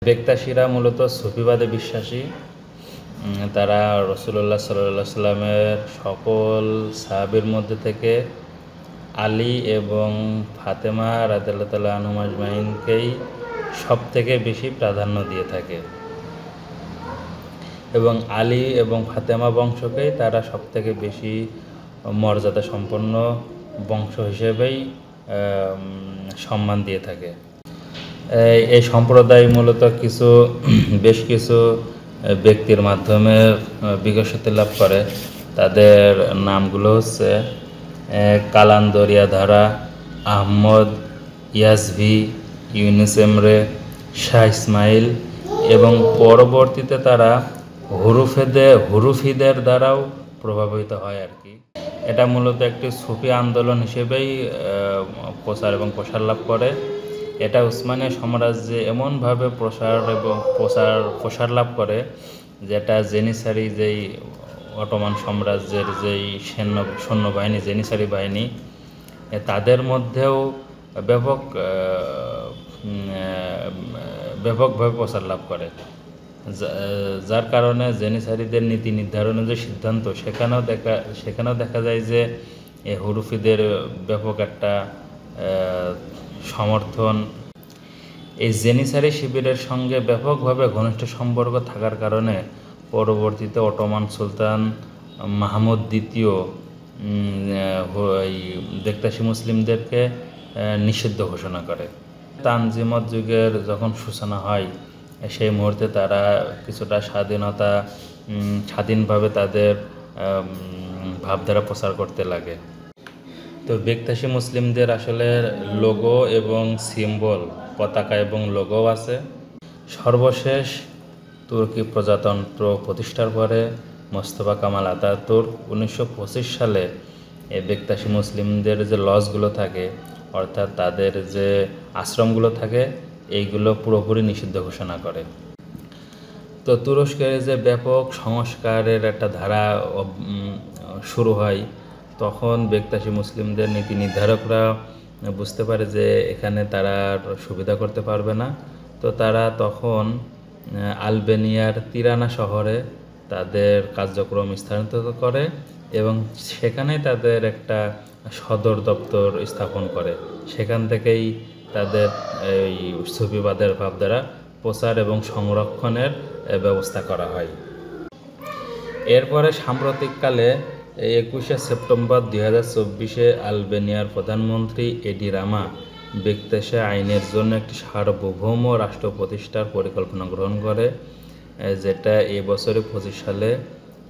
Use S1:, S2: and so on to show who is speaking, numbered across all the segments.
S1: বেক্তাশিরা মূলত সুফিবাদে বিশ্বাসী। তারা রাসূলুল্লাহ সাল্লাল্লাহু আলাইহি সাল্লামের সকল সাহাবীর মধ্যে থেকে আলী এবং ফাতেমা রাদিয়াল্লাহু তাআলা আনহুম আজমাইনকেই সবথেকে বেশি প্রাধান্য দিয়ে থাকে এবং আলী এবং ফাতেমা বংশকেই তারা সবথেকে বেশি মর্যাদা সম্পন্ন বংশ হিসেবেই সম্মান দিয়ে থাকে। এই সম্প্রদায় মূলত বেশ কিছু ব্যক্তির মাধ্যমে বিকশিত লাভ করে। তাদের নামগুলো হচ্ছে কালান্দরিয়া ধারা, আহমদ, ইয়াজভি, ইউনুস এমরে, শাহ ইসমাইল এবং পরবর্তীতে তারা হুরুফিদের দ্বারাও প্রভাবিত হয় আর কি। এটা মূলত একটি সুফি আন্দোলন হিসেবেই প্রচার এবং প্রসার লাভ করে। এটা উসমানীয় সাম্রাজ্যে এমনভাবে প্রসার লাভ করে যেটা জেনিসারি যেই অটোমান সাম্রাজ্যের যেই সৈন্যবাহিনী জেনিসারি বাহিনী তাদের মধ্যেও ব্যাপকভাবে প্রসার লাভ করে, যার কারণে জেনিসারিদের নীতি নির্ধারণের যে সিদ্ধান্ত সেখানেও দেখা যায় যে হুরুফিদের ব্যাপক একটা সমর্থন। এই জেনিসারি শিবিরের সঙ্গে ব্যাপকভাবে ঘনিষ্ঠ সম্পর্ক থাকার কারণে পরবর্তীতে অটোমান সুলতান মাহমুদ দ্বিতীয় বেক্তাশি মুসলিমদেরকে নিষিদ্ধ ঘোষণা করে। তানজিমত যুগের যখন সূচনা হয় সেই মুহূর্তে তারা কিছুটা স্বাধীনভাবে তাদের ভাবধারা প্রচার করতে লাগে। তো বেক্তাশি মুসলিমদের আসলে লোগো এবং সিম্বল, পতাকা এবং লোগো আছে। সর্বশেষ তুর্কি প্রজাতন্ত্র প্রতিষ্ঠার পরে মোস্তফা কামাল আতাতুর্ক 1925 সালে এই বেক্তাশি মুসলিমদের যে লজগুলো থাকে, অর্থাৎ তাদের যে আশ্রমগুলো থাকে, এইগুলো পুরোপুরি নিষিদ্ধ ঘোষণা করে। তো তুরস্কের যে ব্যাপক সংস্কারের একটা ধারা শুরু হয়, তখন বেক্তাশি মুসলিমদের নীতি নির্ধারকরা বুঝতে পারে যে এখানে তারা সুবিধা করতে পারবে না। তো তারা তখন আলবেনিয়ার তিরানা শহরে তাদের কার্যক্রম স্থানান্তর করে এবং সেখানেই তাদের একটা সদর দপ্তর স্থাপন করে। সেখান থেকেই তাদের এই সুফিবাদের ভাবধারা প্রচার এবং সংরক্ষণের ব্যবস্থা করা হয়। এরপরে সাম্প্রতিককালে 21শে সেপ্টেম্বর 2024 আলবেনিয়ার প্রধানমন্ত্রী এডি রামা বেক্তাশি আইনের জন্য একটি সার্বভৌম রাষ্ট্র প্রতিষ্ঠার পরিকল্পনা গ্রহণ করে, যেটা এই বছরে 25 সালে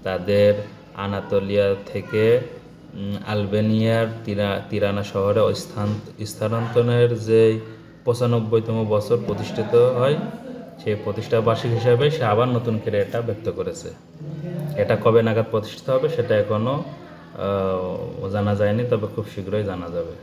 S1: তাদের আনাতোলিয়া থেকে আলবেনিয়ার তিরানা শহরে স্থানান্তরের যে 95তম বছর প্রতিষ্ঠিত হয়, সেই প্রতিষ্ঠা বার্ষিক হিসাবে সে আবার নতুন করে এটা ব্যক্ত করেছে। এটা কবে নাগাদ প্রতিষ্ঠিত হবে সেটা এখনও জানা যায়নি, তবে খুব শীঘ্রই জানা যাবে।